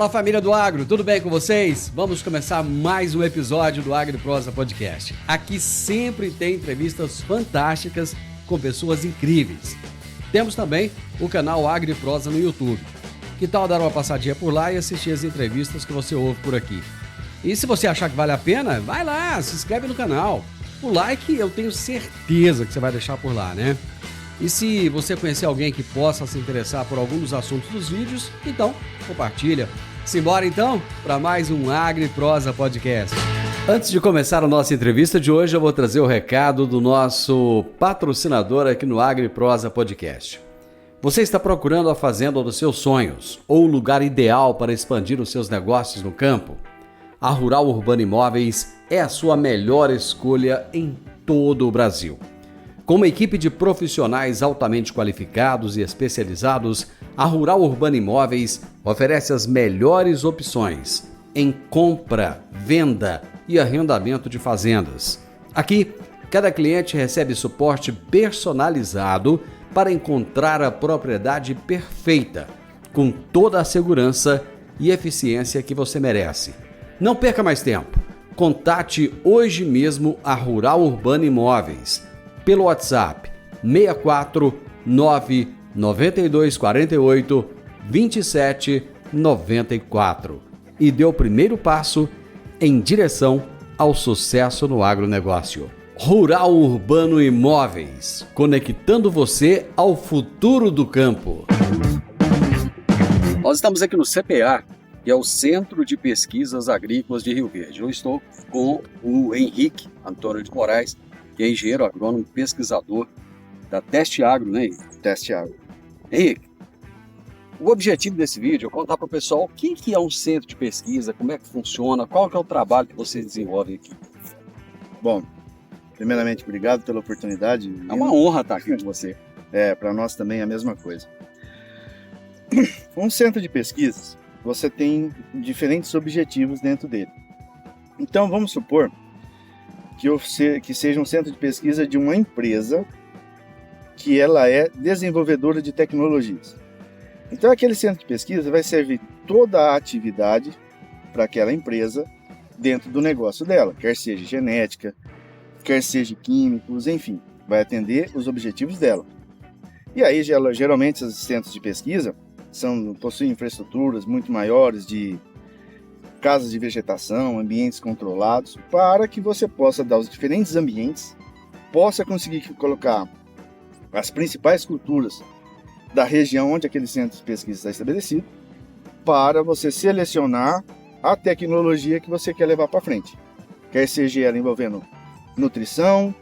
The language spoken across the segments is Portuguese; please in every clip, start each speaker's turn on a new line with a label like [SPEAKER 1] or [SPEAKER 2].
[SPEAKER 1] Fala, família do Agro, tudo bem com vocês? Vamos começar mais um episódio do AgriProsa Podcast. Aqui sempre tem entrevistas fantásticas com pessoas incríveis. Temos também o canal AgriProsa no YouTube. Que tal dar uma passadinha por lá e assistir as entrevistas que você ouve por aqui? E se você achar que vale a pena, vai lá, se inscreve no canal. O like eu tenho certeza que você vai deixar por lá, né? E se você conhecer alguém que possa se interessar por algum dos assuntos dos vídeos, então compartilha. Simbora então para mais um AgriProsa Podcast. Antes de começar a nossa entrevista de hoje, eu vou trazer o recado do nosso patrocinador aqui no AgriProsa Podcast. Você está procurando a fazenda dos seus sonhos ou o lugar ideal para expandir os seus negócios no campo? A Rural Urbano Imóveis é a sua melhor escolha em todo o Brasil. Com uma equipe de profissionais altamente qualificados e especializados, a Rural Urbano Imóveis oferece as melhores opções em compra, venda e arrendamento de fazendas. Aqui, cada cliente recebe suporte personalizado para encontrar a propriedade perfeita, com toda a segurança e eficiência que você merece. Não perca mais tempo. Contate hoje mesmo a Rural Urbano Imóveis pelo WhatsApp 64 992 48 27 94 e dê o primeiro passo em direção ao sucesso no agronegócio. Rural Urbano Imóveis, conectando você ao futuro do campo. Nós estamos aqui no CPA, que é o Centro de Pesquisas Agrícolas de Rio Verde. Eu estou com o Henrique Antônio de Moraes, que é engenheiro agrônomo, pesquisador da Teste Agro, né?
[SPEAKER 2] Teste Agro.
[SPEAKER 1] Henrique, o objetivo desse vídeo é contar para o pessoal o que é um centro de pesquisa, como é que funciona, qual que é o trabalho que vocês desenvolvem aqui.
[SPEAKER 2] Bom, primeiramente, obrigado pela oportunidade.
[SPEAKER 1] É uma honra estar aqui com você.
[SPEAKER 2] Para nós também é a mesma coisa. Um centro de pesquisas, você tem diferentes objetivos dentro dele. Então, vamos supor que seja um centro de pesquisa de uma empresa que ela é desenvolvedora de tecnologias. Então, aquele centro de pesquisa vai servir toda a atividade para aquela empresa dentro do negócio dela, quer seja genética, quer seja químicos, enfim, vai atender os objetivos dela. E aí, geralmente, esses centros de pesquisa possuem infraestruturas muito maiores de casas de vegetação, ambientes controlados, para que você possa dar os diferentes ambientes, possa conseguir colocar as principais culturas da região onde aquele centro de pesquisa está estabelecido, para você selecionar a tecnologia que você quer levar para frente. Quer seja ela envolvendo nutrição,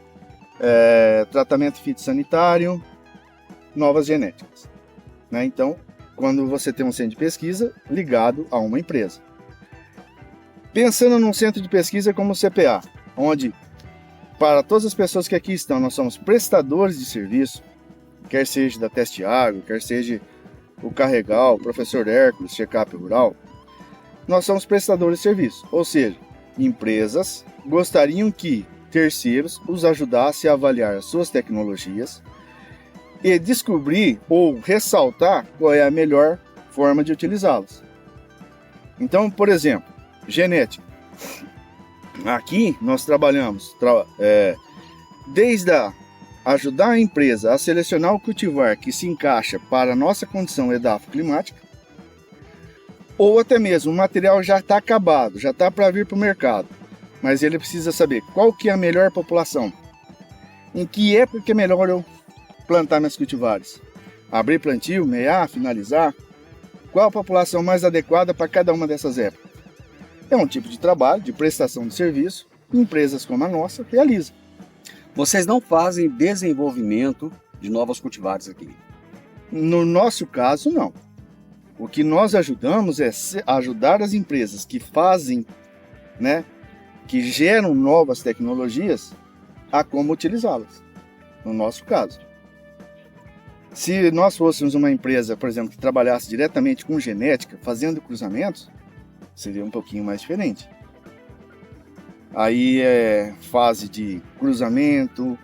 [SPEAKER 2] tratamento fitossanitário, novas genéticas. Né? Então, quando você tem um centro de pesquisa ligado a uma empresa. Pensando num centro de pesquisa como o CPA, onde, para todas as pessoas que aqui estão, nós somos prestadores de serviço, quer seja da Teste Agro, quer seja o Carregal, o Professor Hércules, Checkup Rural, nós somos prestadores de serviço, ou seja, empresas gostariam que terceiros os ajudassem a avaliar as suas tecnologias e descobrir ou ressaltar qual é a melhor forma de utilizá-las. Então, por exemplo, genética. Aqui nós trabalhamos desde ajudar a empresa a selecionar o cultivar que se encaixa para a nossa condição edafoclimática, ou até mesmo o material já está acabado, já está para vir para o mercado, mas ele precisa saber qual que é a melhor população, em que época que é melhor eu plantar meus cultivares, abrir plantio, mear, finalizar, qual a população mais adequada para cada uma dessas épocas. É um tipo de trabalho, de prestação de serviço, que empresas como a nossa realizam.
[SPEAKER 1] Vocês não fazem desenvolvimento de novos cultivares aqui?
[SPEAKER 2] No nosso caso, não. O que nós ajudamos é ajudar as empresas que fazem, que geram novas tecnologias, a como utilizá-las. No nosso caso. Se nós fôssemos uma empresa, por exemplo, que trabalhasse diretamente com genética, fazendo cruzamentos, seria um pouquinho mais diferente. Aí é fase de cruzamento,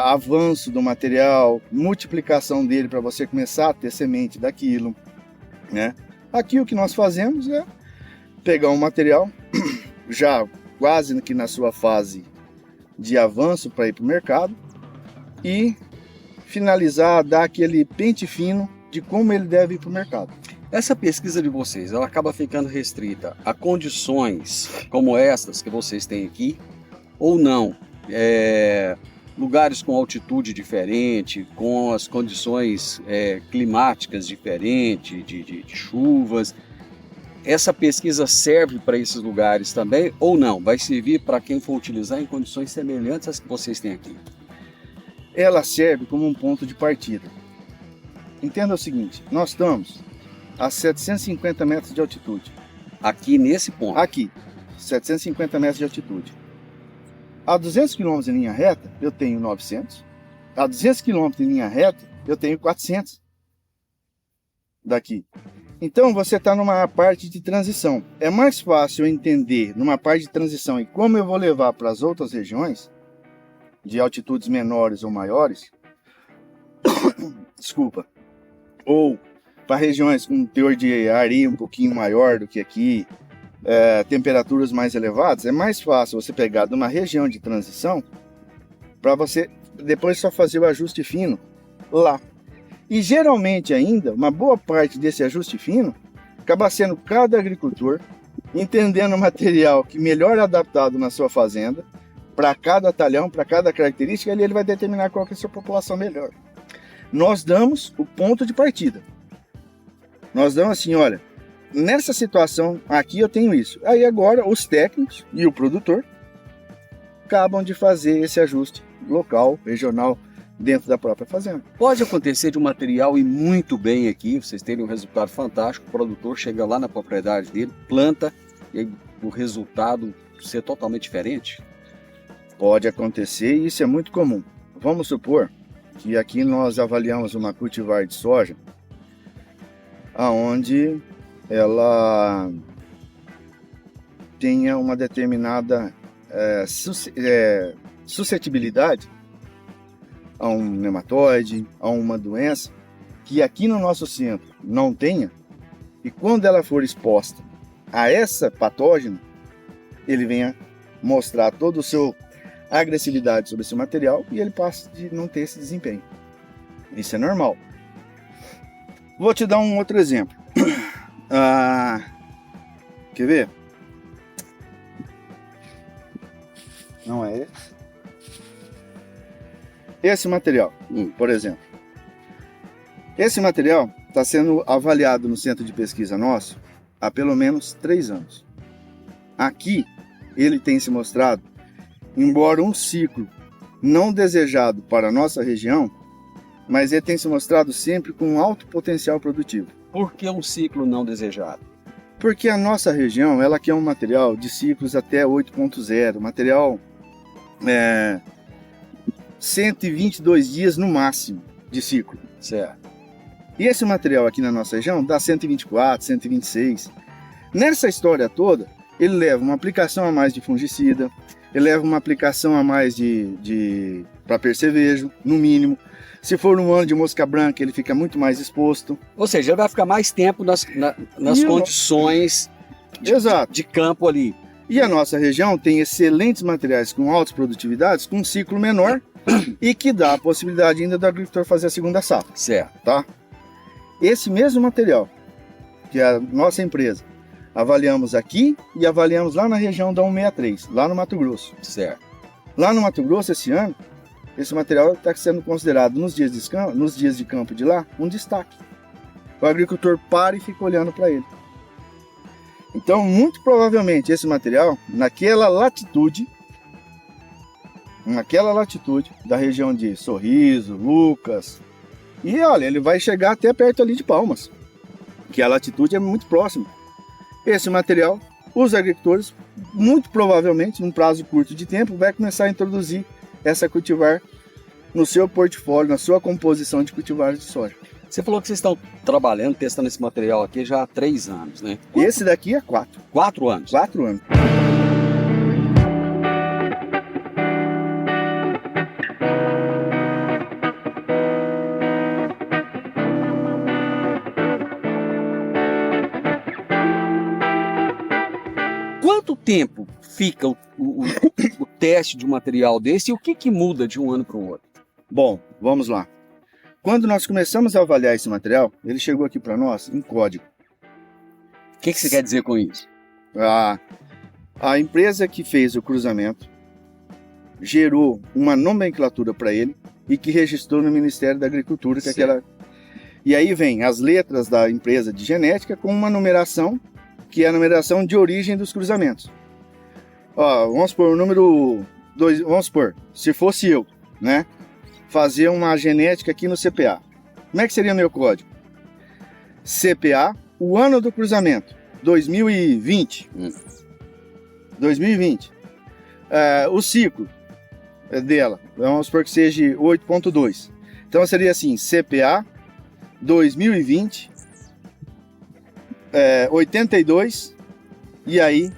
[SPEAKER 2] avanço do material, multiplicação dele para você começar a ter semente daquilo, né? Aqui o que nós fazemos é pegar um material já quase que na sua fase de avanço para ir para o mercado e finalizar, dar aquele pente fino de como ele deve ir para o mercado.
[SPEAKER 1] Essa pesquisa de vocês, ela acaba ficando restrita a condições como essas que vocês têm aqui, ou não? Lugares com altitude diferente, com as condições climáticas diferentes, de chuvas. Essa pesquisa serve para esses lugares também, ou não? Vai servir para quem for utilizar em condições semelhantes às que vocês têm aqui?
[SPEAKER 2] Ela serve como um ponto de partida. Entenda o seguinte, nós estamos a 750 metros de altitude.
[SPEAKER 1] Aqui nesse ponto?
[SPEAKER 2] Aqui, 750 metros de altitude. A 200 km em linha reta, eu tenho 900. A 200 km em linha reta, eu tenho 400. Daqui. Então, você está numa parte de transição. É mais fácil eu entender numa parte de transição e como eu vou levar para as outras regiões, de altitudes menores ou maiores, desculpa, ou para regiões com teor de areia um pouquinho maior do que aqui, temperaturas mais elevadas, é mais fácil você pegar de uma região de transição para você depois só fazer o ajuste fino lá. E geralmente ainda, uma boa parte desse ajuste fino acaba sendo cada agricultor entendendo o material que melhor é adaptado na sua fazenda, para cada talhão, para cada característica, ele vai determinar qual que é a sua população melhor. Nós damos o ponto de partida. Nós damos assim, olha, nessa situação aqui eu tenho isso. Aí agora os técnicos e o produtor acabam de fazer esse ajuste local, regional, dentro da própria fazenda.
[SPEAKER 1] Pode acontecer de um material ir muito bem aqui, vocês terem um resultado fantástico, o produtor chega lá na propriedade dele, planta, e aí o resultado ser totalmente diferente?
[SPEAKER 2] Pode acontecer e isso é muito comum. Vamos supor que aqui nós avaliamos uma cultivar de soja, aonde ela tenha uma determinada suscetibilidade a um nematóide, a uma doença, que aqui no nosso centro não tenha, e quando ela for exposta a essa patógena, ele venha mostrar todo o seu agressividade sobre esse material e ele passa de não ter esse desempenho. Isso é normal. Vou te dar um outro exemplo. Quer ver? Não é esse? Esse material, por exemplo. Esse material está sendo avaliado no centro de pesquisa nosso há pelo menos 3 anos. Aqui ele tem se mostrado, embora um ciclo não desejado para a nossa região, mas ele tem se mostrado sempre com um alto potencial produtivo.
[SPEAKER 1] Por que um ciclo não desejado?
[SPEAKER 2] Porque a nossa região ela quer um material de ciclos até 8.0, material 122 dias no máximo de ciclo.
[SPEAKER 1] Certo.
[SPEAKER 2] E esse material aqui na nossa região dá 124, 126. Nessa história toda, ele leva uma aplicação a mais de fungicida, ele leva uma aplicação a mais para percevejo, no mínimo. Se for um ano de mosca branca, ele fica muito mais exposto.
[SPEAKER 1] Ou seja, ele vai ficar mais tempo nas condições de campo ali.
[SPEAKER 2] E a nossa região tem excelentes materiais com altas produtividades, com um ciclo menor e que dá a possibilidade ainda do agricultor fazer a segunda safra.
[SPEAKER 1] Certo.
[SPEAKER 2] Tá? Esse mesmo material, que é a nossa empresa, avaliamos aqui e avaliamos lá na região da 163, lá no Mato Grosso.
[SPEAKER 1] Certo.
[SPEAKER 2] Lá no Mato Grosso, esse ano, esse material está sendo considerado nos dias de campo de lá um destaque. O agricultor para e fica olhando para ele. Então, muito provavelmente, esse material, naquela latitude da região de Sorriso, Lucas, e olha, ele vai chegar até perto ali de Palmas, que a latitude é muito próxima. Esse material, os agricultores, muito provavelmente, num prazo curto de tempo, vai começar a introduzir essa cultivar no seu portfólio, na sua composição de cultivares de soja.
[SPEAKER 1] Você falou que vocês estão trabalhando, testando esse material aqui já há 3 anos, né?
[SPEAKER 2] Esse daqui é 4.
[SPEAKER 1] 4 anos?
[SPEAKER 2] 4 anos.
[SPEAKER 1] tempo fica o teste de um material desse e o que muda de um ano para o outro?
[SPEAKER 2] Bom, vamos lá. Quando nós começamos a avaliar esse material, ele chegou aqui para nós em código.
[SPEAKER 1] O que você quer dizer com isso?
[SPEAKER 2] A empresa que fez o cruzamento gerou uma nomenclatura para ele e que registrou no Ministério da Agricultura. E aí vem as letras da empresa de genética com uma numeração, que é a numeração de origem dos cruzamentos. Vamos supor, o número 2, vamos supor, se fosse eu, né, fazer uma genética aqui no CPA. Como é que seria o meu código? CPA, o ano do cruzamento, 2020. 2020. O ciclo dela, vamos supor que seja 8.2. Então seria assim, CPA 2020, 82, e aí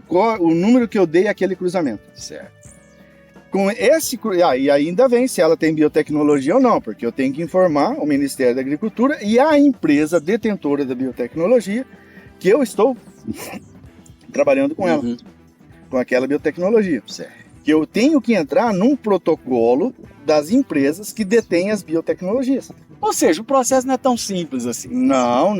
[SPEAKER 2] o número que eu dei àquele cruzamento.
[SPEAKER 1] Certo.
[SPEAKER 2] Com esse, e ainda vem se ela tem biotecnologia ou não, porque eu tenho que informar o Ministério da Agricultura e a empresa detentora da biotecnologia que eu estou trabalhando com ela, com aquela biotecnologia.
[SPEAKER 1] Certo.
[SPEAKER 2] Que eu tenho que entrar num protocolo das empresas que detêm as biotecnologias.
[SPEAKER 1] Ou seja, o processo não é tão simples assim.
[SPEAKER 2] Não.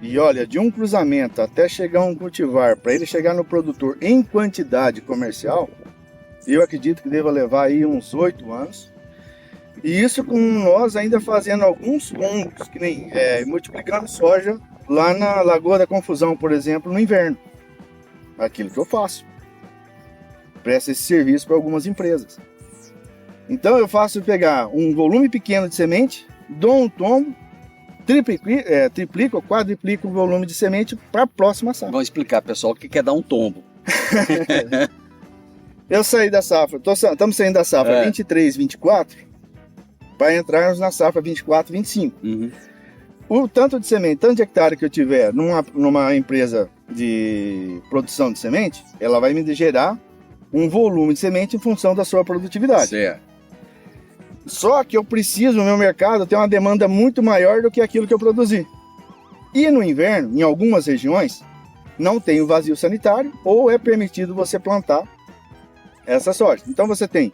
[SPEAKER 2] E olha, de um cruzamento até chegar a um cultivar, para ele chegar no produtor em quantidade comercial, eu acredito que deva levar aí uns 8 anos. E isso com nós ainda fazendo alguns combos, que nem multiplicando soja lá na Lagoa da Confusão, por exemplo, no inverno. Aquilo que eu faço. Presto esse serviço para algumas empresas. Então eu faço pegar um volume pequeno de semente, dou um tombo, triplico ou quadriplico o volume de semente para a próxima safra.
[SPEAKER 1] Vamos explicar, pessoal, o que é dar um tombo.
[SPEAKER 2] Eu saí da safra, estamos saindo da safra 23, 24, para entrarmos na safra 24, 25. O tanto de semente, tanto de hectare que eu tiver numa empresa de produção de semente, ela vai me gerar um volume de semente em função da sua produtividade.
[SPEAKER 1] Certo.
[SPEAKER 2] Só que eu preciso, no meu mercado, ter uma demanda muito maior do que aquilo que eu produzi. E no inverno, em algumas regiões, não tem o vazio sanitário ou é permitido você plantar essa soja. Então você tem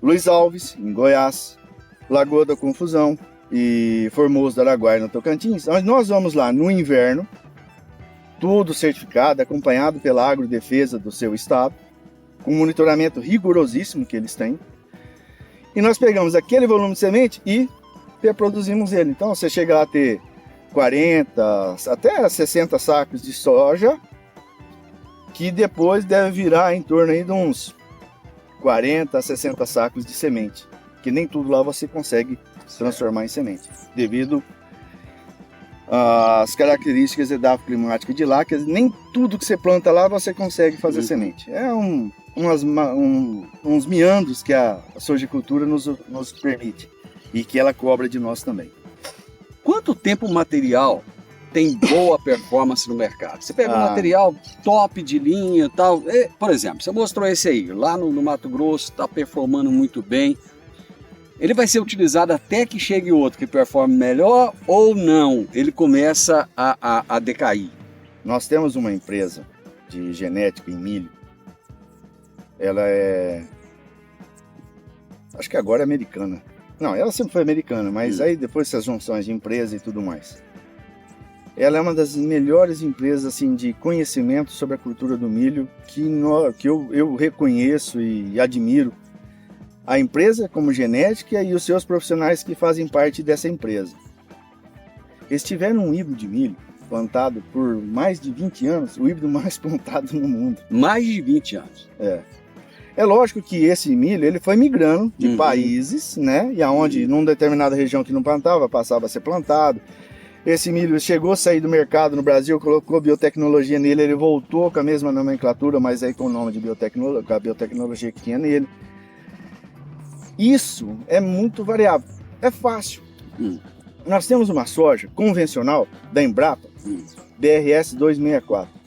[SPEAKER 2] Luiz Alves, em Goiás, Lagoa da Confusão e Formoso do Araguaia, no Tocantins, onde nós vamos lá no inverno, tudo certificado, acompanhado pela agrodefesa do seu estado, com um monitoramento rigorosíssimo que eles têm. E nós pegamos aquele volume de semente e reproduzimos ele. Então você chega lá a ter 40 até 60 sacos de soja, que depois deve virar em torno aí de uns 40 a 60 sacos de semente. Que nem tudo lá você consegue transformar em semente, devido às características edafoclimáticas de lá, que nem tudo que você planta lá você consegue fazer semente. É uns meandros que a sojicultura nos permite e que ela cobra de nós também.
[SPEAKER 1] Quanto tempo o material tem boa performance no mercado? Você pega um material top de linha e tal. Por exemplo, você mostrou esse aí, lá no Mato Grosso, está performando muito bem. Ele vai ser utilizado até que chegue outro que performe melhor ou não? Ele começa a decair?
[SPEAKER 2] Nós temos uma empresa de genética em milho. Ela acho que agora é americana. Não, ela sempre foi americana, mas aí depois dessas junções de empresa e tudo mais. Ela é uma das melhores empresas assim, de conhecimento sobre a cultura do milho que eu reconheço e admiro. A empresa como genética e os seus profissionais que fazem parte dessa empresa. Eles tiveram um híbrido de milho plantado por mais de 20 anos, o híbrido mais plantado no mundo.
[SPEAKER 1] Mais de 20 anos.
[SPEAKER 2] É lógico que esse milho ele foi migrando de países, né? E aonde numa determinada região que não plantava, passava a ser plantado. Esse milho chegou a sair do mercado no Brasil, colocou biotecnologia nele, ele voltou com a mesma nomenclatura, mas aí com o nome de biotecnologia, com a biotecnologia que tinha nele. Isso é muito variável, é fácil. Nós temos uma soja convencional da Embrapa, BRS 264.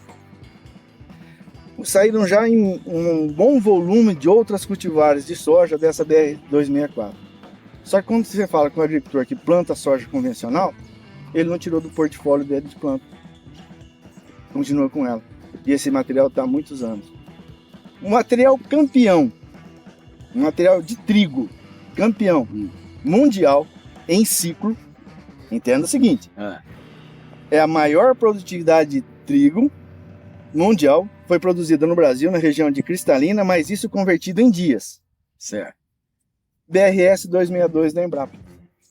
[SPEAKER 2] Saíram já em um bom volume de outras cultivares de soja dessa BR 264. Só que quando você fala com o agricultor que planta soja convencional, ele não tirou do portfólio dele de planta. Continua com ela. E esse material está há muitos anos. Um material campeão, um material de trigo, campeão mundial em ciclo. Entenda o seguinte, é a maior produtividade de trigo mundial, foi produzida no Brasil, na região de Cristalina, mas isso convertido em dias.
[SPEAKER 1] Certo.
[SPEAKER 2] BRS 262 da Embrapa.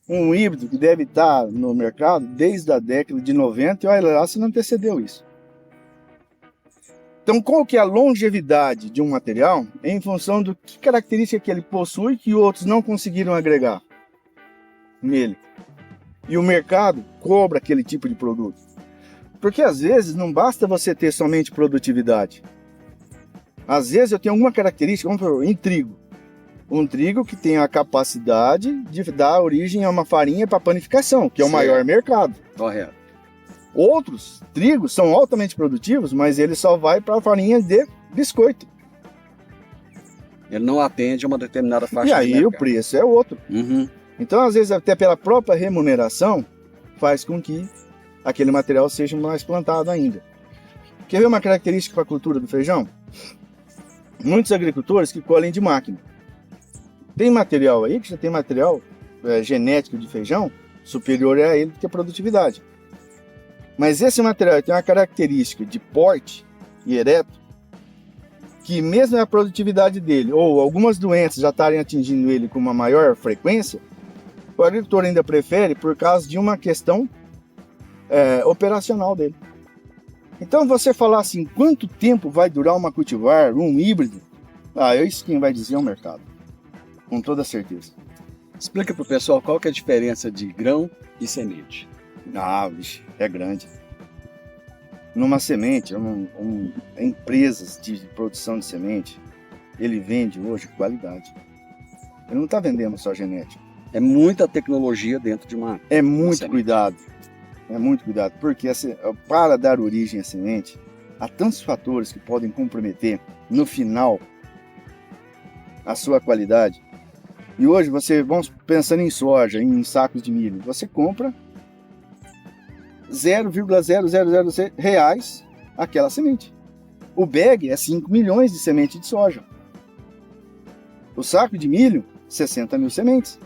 [SPEAKER 2] Um híbrido que deve estar no mercado desde a década de 90 e olha lá se não antecedeu isso. Então, qual que é a longevidade de um material em função do que característica que ele possui que outros não conseguiram agregar nele? E o mercado cobra aquele tipo de produto. Porque às vezes não basta você ter somente produtividade. Às vezes eu tenho alguma característica, vamos por em trigo. Um trigo que tem a capacidade de dar origem a uma farinha para panificação, que é o maior mercado.
[SPEAKER 1] Correto.
[SPEAKER 2] Outros trigos são altamente produtivos, mas ele só vai para a farinha de biscoito.
[SPEAKER 1] Ele não atende a uma determinada faixa
[SPEAKER 2] de mercado. E aí o preço é outro. Então, às vezes, até pela própria remuneração, faz com que aquele material seja mais plantado ainda. Quer ver uma característica para a cultura do feijão? Muitos agricultores que colhem de máquina. Tem material aí que já tem material genético de feijão superior a ele do que a produtividade. Mas esse material tem uma característica de porte e ereto que mesmo a produtividade dele ou algumas doenças já estarem atingindo ele com uma maior frequência, o agricultor ainda prefere por causa de uma questão operacional dele. Então você falar assim, quanto tempo vai durar uma cultivar, um híbrido? Isso quem vai dizer é o mercado. Com toda certeza.
[SPEAKER 1] Explica para o pessoal qual que é a diferença de grão e semente.
[SPEAKER 2] Vixe, é grande. Numa semente, empresas de produção de semente, ele vende hoje qualidade. Ele não está vendendo só genética.
[SPEAKER 1] É muita tecnologia dentro de uma
[SPEAKER 2] É muito cuidado. É muito cuidado. Porque para dar origem à semente, há tantos fatores que podem comprometer, no final, a sua qualidade. E hoje, vamos pensando em soja, em sacos de milho, você compra 0,0006 reais aquela semente. O bag é 5 milhões de semente de soja. O saco de milho, 60 mil sementes.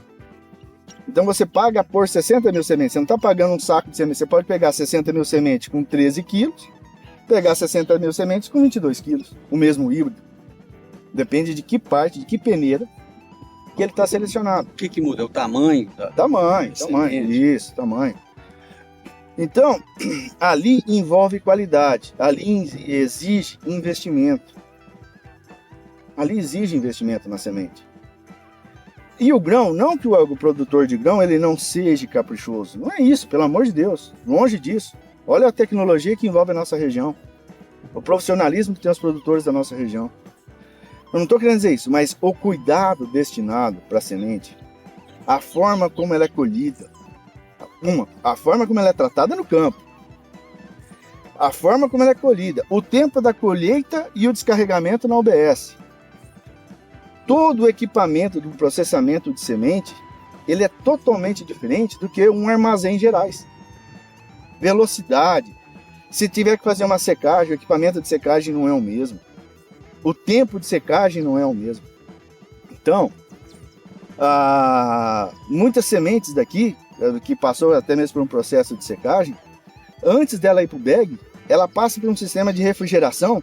[SPEAKER 2] Então você paga por 60 mil sementes. Você não está pagando um saco de sementes. Você pode pegar 60 mil sementes com 13 quilos, pegar 60 mil sementes com 22 quilos. O mesmo híbrido. Depende de que parte, de que peneira que ele está selecionado.
[SPEAKER 1] O que muda? É o tamanho?
[SPEAKER 2] Tamanho. Isso, tamanho. Então, ali envolve qualidade, ali exige investimento. Ali exige investimento na semente. E o grão, não que o produtor de grão ele não seja caprichoso. Não é isso, pelo amor de Deus. Longe disso. Olha a tecnologia que envolve a nossa região. O profissionalismo que tem os produtores da nossa região. Eu não estou querendo dizer isso, mas o cuidado destinado para a semente, a forma como ela é colhida, a forma como ela é tratada no campo, a forma como ela é colhida, o tempo da colheita e o descarregamento na UBS. Todo o equipamento do processamento de semente, ele é totalmente diferente do que um armazém gerais. Velocidade, se tiver que fazer uma secagem, o equipamento de secagem não é o mesmo. O tempo de secagem não é o mesmo. Então, muitas sementes daqui, que passou até mesmo por um processo de secagem, antes dela ir para o bag, ela passa por um sistema de refrigeração,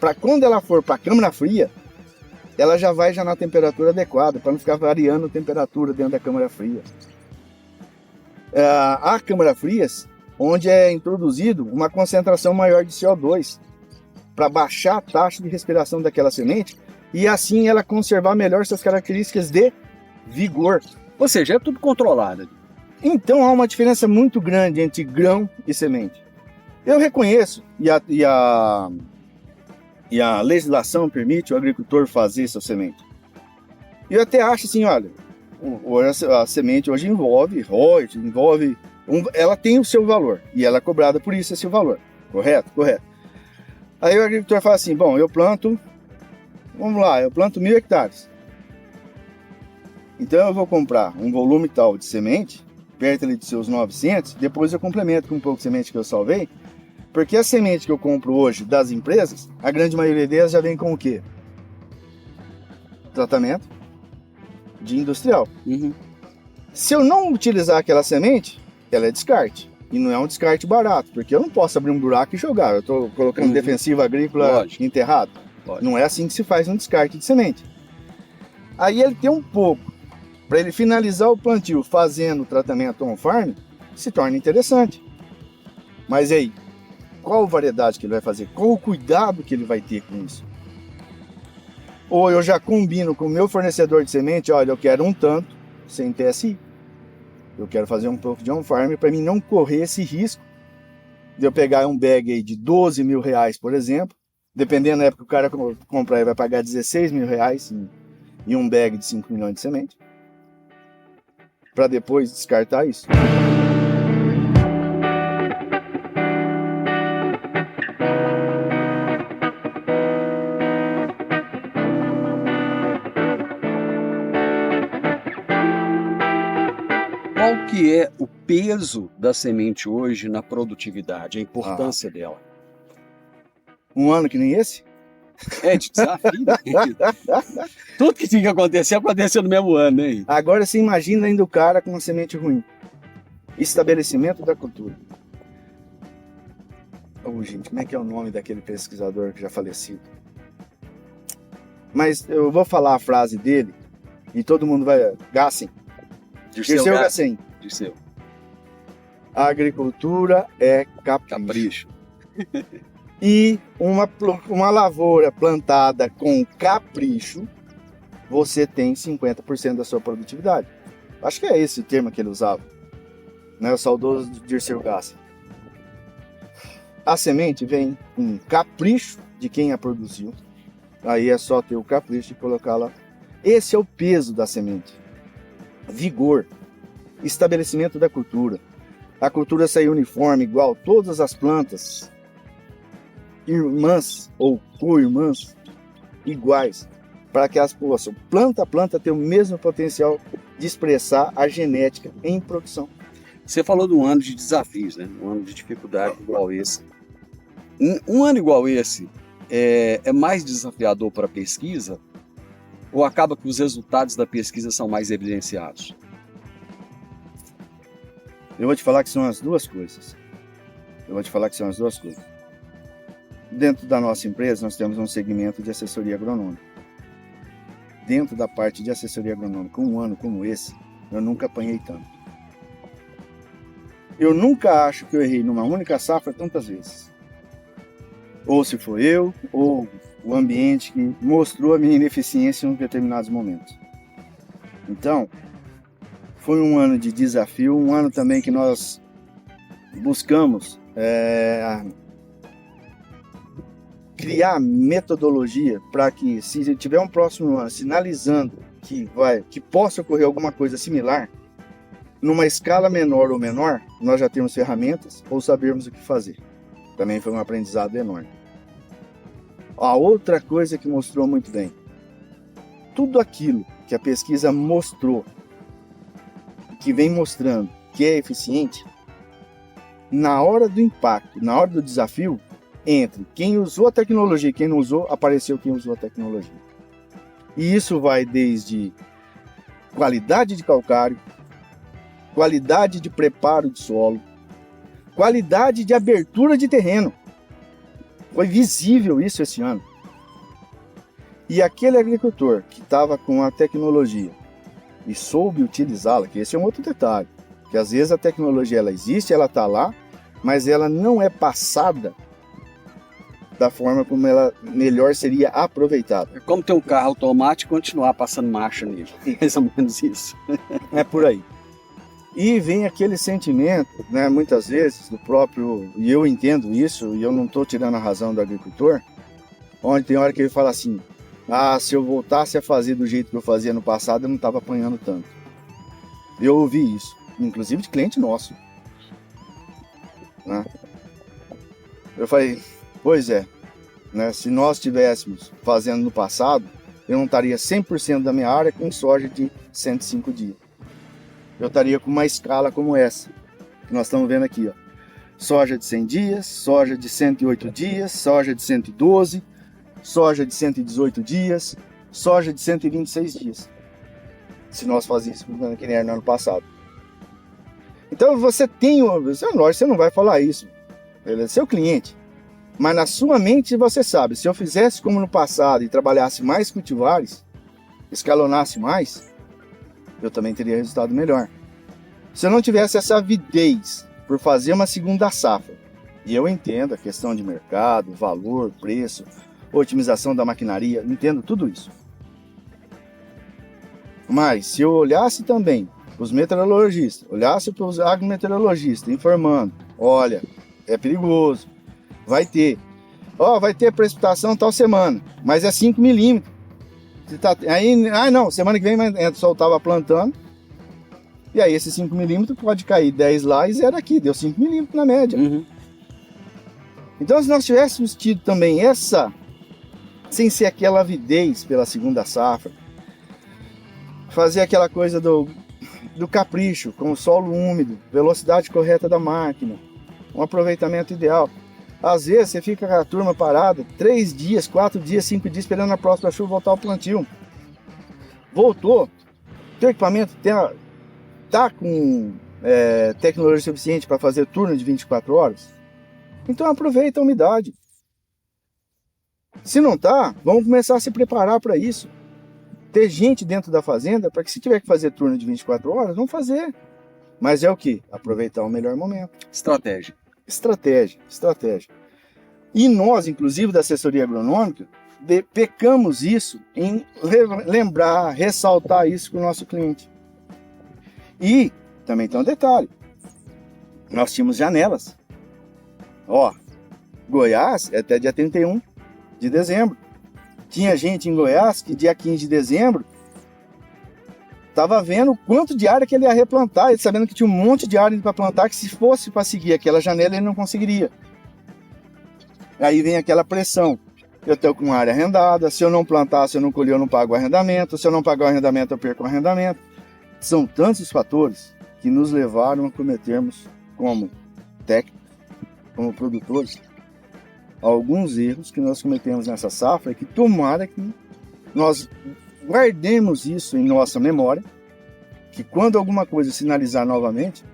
[SPEAKER 2] para quando ela for para a câmara fria, ela já vai na temperatura adequada, para não ficar variando a temperatura dentro da câmara fria. Há câmaras frias, onde é introduzido uma concentração maior de CO2, para baixar a taxa de respiração daquela semente, e assim ela conservar melhor suas características de vigor.
[SPEAKER 1] Ou seja, é tudo controlado.
[SPEAKER 2] Então há uma diferença muito grande entre grão e semente. Eu reconheço, e a legislação permite o agricultor fazer sua semente. Eu até acho assim, olha, a semente hoje envolve royalties, ela tem o seu valor, e ela é cobrada por isso esse valor. Correto? Correto. Aí o agricultor fala assim, bom, eu planto 1.000 hectares. Então eu vou comprar um volume tal de semente, perto ali de seus 900, depois eu complemento com um pouco de semente que eu salvei, Porque a semente que eu compro hoje das empresas, a grande maioria delas já vem com o quê? Tratamento de industrial.
[SPEAKER 1] Uhum.
[SPEAKER 2] Se eu não utilizar aquela semente, ela é descarte. E não é um descarte barato, porque eu não posso abrir um buraco e jogar. Eu estou colocando defensivo agrícola enterrado. Não é assim que se faz um descarte de semente. Aí ele tem um pouco, para ele finalizar o plantio fazendo o tratamento on-farm, se torna interessante. Mas aí, qual variedade que ele vai fazer? Qual o cuidado que ele vai ter com isso? Ou eu já combino com o meu fornecedor de semente, olha, eu quero um tanto, sem TSI. Eu quero fazer um pouco de on-farm para mim não correr esse risco de eu pegar um bag aí de 12 mil reais, por exemplo. Dependendo da época que o cara comprar, ele vai pagar 16 mil reais em um bag de 5 milhões de semente. Para depois descartar isso.
[SPEAKER 1] Qual que é o peso da semente hoje na produtividade, a importância dela?
[SPEAKER 2] Um ano que nem esse?
[SPEAKER 1] É de desafio. Tudo que tinha que acontecer, aconteceu no mesmo ano, hein?
[SPEAKER 2] Agora você imagina ainda o cara com uma semente ruim. Estabelecimento da cultura. Oh, gente, como é que é o nome daquele pesquisador que já falecido? Mas eu vou falar a frase dele e todo mundo vai... Gassen. Dirceu Gassen.
[SPEAKER 1] Dirceu.
[SPEAKER 2] A agricultura é capricho. E uma lavoura plantada com capricho, você tem 50% da sua produtividade. Acho que é esse o termo que ele usava, né? O saudoso Dirceu Gassen. A semente vem com capricho de quem a produziu. Aí é só ter o capricho de colocá-la. Esse é o peso da semente. Vigor. Estabelecimento da cultura. A cultura sair uniforme, igual todas as plantas, irmãs ou co-irmãs, iguais, para que elas possam, planta a planta, ter o mesmo potencial de expressar a genética em produção.
[SPEAKER 1] Você falou de um ano de desafios, né? Um ano de dificuldade igual esse. Um ano igual esse é mais desafiador para a pesquisa ou acaba que os resultados da pesquisa são mais evidenciados?
[SPEAKER 2] Eu vou te falar que são as duas coisas. Dentro da nossa empresa, nós temos um segmento de assessoria agronômica. Dentro da parte de assessoria agronômica, um ano como esse, eu nunca apanhei tanto. Eu nunca acho que eu errei numa única safra tantas vezes. Ou se foi eu, ou o ambiente que mostrou a minha ineficiência em determinados momentos. Então, foi um ano de desafio, um ano também que nós buscamos criar metodologia para que, se tiver um próximo ano sinalizando que possa ocorrer alguma coisa similar, numa escala menor ou menor, nós já temos ferramentas ou sabermos o que fazer. Também foi um aprendizado enorme. A outra coisa que mostrou muito bem, tudo aquilo que a pesquisa mostrou, que vem mostrando que é eficiente, na hora do impacto, na hora do desafio, entre quem usou a tecnologia e quem não usou, apareceu quem usou a tecnologia. E isso vai desde qualidade de calcário, qualidade de preparo de solo, qualidade de abertura de terreno. Foi visível isso esse ano. E aquele agricultor que estava com a tecnologia e soube utilizá-la, que esse é um outro detalhe, que às vezes a tecnologia ela existe, ela está lá, mas ela não é passada da forma como ela melhor seria aproveitada.
[SPEAKER 1] É como ter um carro automático e continuar passando marcha nele. Mais ou menos isso.
[SPEAKER 2] É por aí. E vem aquele sentimento, né, muitas vezes, do próprio, e eu entendo isso, e eu não estou tirando a razão do agricultor, onde tem hora que ele fala assim, se eu voltasse a fazer do jeito que eu fazia no passado, eu não estava apanhando tanto. Eu ouvi isso, inclusive de cliente nosso. Né? Eu falei, pois é, né, se nós estivéssemos fazendo no passado, eu não estaria 100% da minha área com soja de 105 dias. Eu estaria com uma escala como essa, que nós estamos vendo aqui. soja de 100 dias, soja de 108 dias, soja de 112, soja de 118 dias, soja de 126 dias. Se nós fazíamos que nem no ano passado. Então você tem, lógico, você não vai falar isso, ele é seu cliente. Mas na sua mente você sabe, se eu fizesse como no passado e trabalhasse mais cultivares, escalonasse mais, eu também teria resultado melhor. Se eu não tivesse essa avidez por fazer uma segunda safra, e eu entendo a questão de mercado, valor, preço, otimização da maquinaria, entendo tudo isso. Mas se eu olhasse também os meteorologistas, olhasse para os agrometeorologistas informando, olha, é perigoso, vai ter precipitação tal semana, mas é 5 milímetros. Aí, não, semana que vem o sol estava plantando, e aí esses 5 milímetros pode cair 10 lá e 0 aqui, deu 5 milímetros na média.
[SPEAKER 1] Uhum.
[SPEAKER 2] Então se nós tivéssemos tido também essa, sem ser aquela avidez pela segunda safra, fazer aquela coisa do capricho, com o solo úmido, velocidade correta da máquina, um aproveitamento ideal. Às vezes você fica com a turma parada 3 dias, 4 dias, 5 dias esperando a próxima chuva voltar ao plantio. Voltou, teu equipamento tá com tecnologia suficiente para fazer turno de 24 horas? Então aproveita a umidade. Se não tá, vamos começar a se preparar para isso. Ter gente dentro da fazenda para que se tiver que fazer turno de 24 horas, vamos fazer. Mas é o que? Aproveitar o melhor momento.
[SPEAKER 1] Estratégia. E nós, inclusive da assessoria agronômica, pecamos isso em lembrar, ressaltar isso com o nosso cliente. E também tem um detalhe. Nós tínhamos janelas. Goiás é até dia 31 de dezembro. Tinha gente em Goiás que dia 15 de dezembro estava vendo o quanto de área que ele ia replantar, ele sabendo que tinha um monte de área para plantar, que se fosse para seguir aquela janela ele não conseguiria. Aí vem aquela pressão. Eu estou com área arrendada, se eu não plantar, se eu não colher, eu não pago o arrendamento, se eu não pagar o arrendamento, eu perco o arrendamento. São tantos fatores que nos levaram a cometermos, como técnicos, como produtores, alguns erros que nós cometemos nessa safra, que tomara que nós guardemos isso em nossa memória, que quando alguma coisa sinalizar novamente,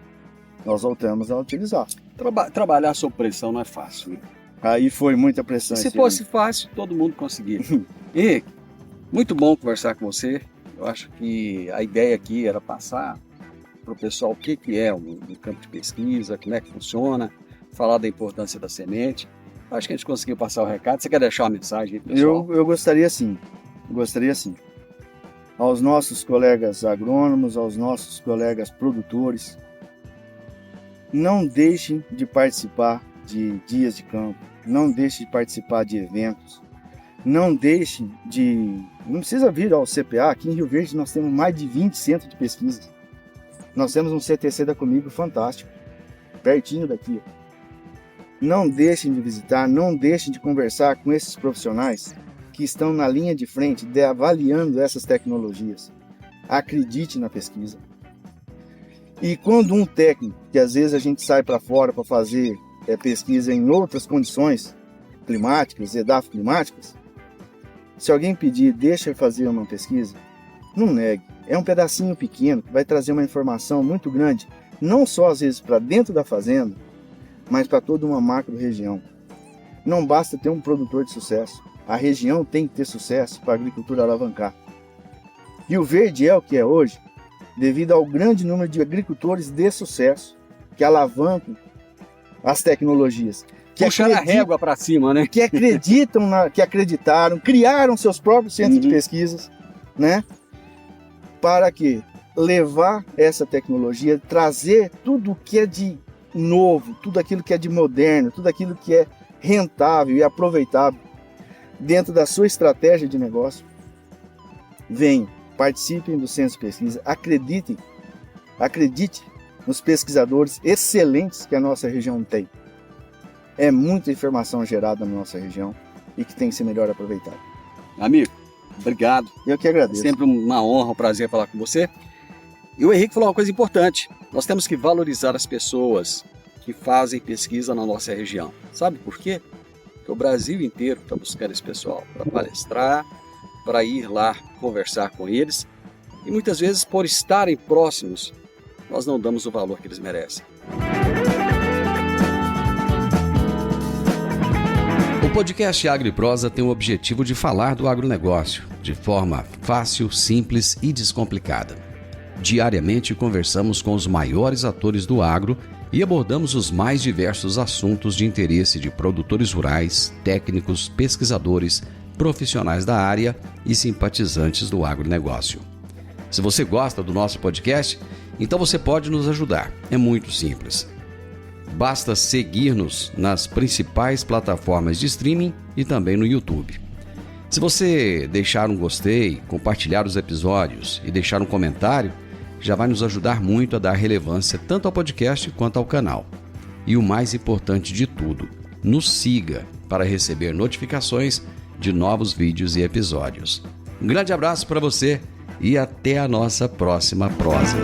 [SPEAKER 1] nós voltamos a utilizar. Trabalhar sob pressão não é fácil, né?
[SPEAKER 2] Aí foi muita pressão.
[SPEAKER 1] Se fosse fácil, todo mundo conseguiria. Henrique, muito bom conversar com você. Eu acho que a ideia aqui era passar para o pessoal o que é o campo de pesquisa, como é que funciona, falar da importância da semente. Acho que a gente conseguiu passar o recado. Você quer deixar uma mensagem aí, pessoal?
[SPEAKER 2] Eu gostaria sim. Aos nossos colegas agrônomos, aos nossos colegas produtores, não deixem de participar de dias de campo, não deixem de participar de eventos, não precisa vir ao CPA. Aqui em Rio Verde nós temos mais de 20 centros de pesquisa. Nós temos um CTC da Comigo fantástico, pertinho daqui. Não deixem de visitar, não deixem de conversar com esses profissionais que estão na linha de frente, avaliando essas tecnologias. Acredite na pesquisa. E quando um técnico, que às vezes a gente sai para fora para fazer pesquisa em outras condições climáticas, edafoclimáticas, se alguém pedir, deixa eu fazer uma pesquisa, não negue. É um pedacinho pequeno que vai trazer uma informação muito grande, não só às vezes para dentro da fazenda, mas para toda uma macro região. Não basta ter um produtor de sucesso. A região tem que ter sucesso para a agricultura alavancar. Rio Verde é o que é hoje, devido ao grande número de agricultores de sucesso que alavancam as tecnologias.
[SPEAKER 1] Puxaram a régua para cima, né?
[SPEAKER 2] Que acreditam, que acreditaram, criaram seus próprios centros de pesquisas, né? Para que levar essa tecnologia, trazer tudo o que é de novo, tudo aquilo que é de moderno, tudo aquilo que é rentável e aproveitável dentro da sua estratégia de negócio. Venham, participem do centro de pesquisa, acredite nos pesquisadores excelentes que a nossa região tem. É muita informação gerada na nossa região e que tem que ser melhor aproveitada.
[SPEAKER 1] Amigo, obrigado.
[SPEAKER 2] Eu que agradeço.
[SPEAKER 1] Sempre uma honra, um prazer falar com você. E o Henrique falou uma coisa importante. Nós temos que valorizar as pessoas. que fazem pesquisa na nossa região. Sabe por quê? Porque o Brasil inteiro está buscando esse pessoal para palestrar, para ir lá conversar com eles, e muitas vezes, por estarem próximos, nós não damos o valor que eles merecem. O podcast Agro e Prosa tem o objetivo de falar do agronegócio de forma fácil, simples e descomplicada. Diariamente conversamos com os maiores atores do agro e abordamos os mais diversos assuntos de interesse de produtores rurais, técnicos, pesquisadores, profissionais da área e simpatizantes do agronegócio. Se você gosta do nosso podcast, então você pode nos ajudar. É muito simples. Basta seguir-nos nas principais plataformas de streaming e também no YouTube. Se você deixar um gostei, compartilhar os episódios e deixar um comentário, já vai nos ajudar muito a dar relevância tanto ao podcast quanto ao canal. E o mais importante de tudo, nos siga para receber notificações de novos vídeos e episódios. Um grande abraço para você e até a nossa próxima prosa.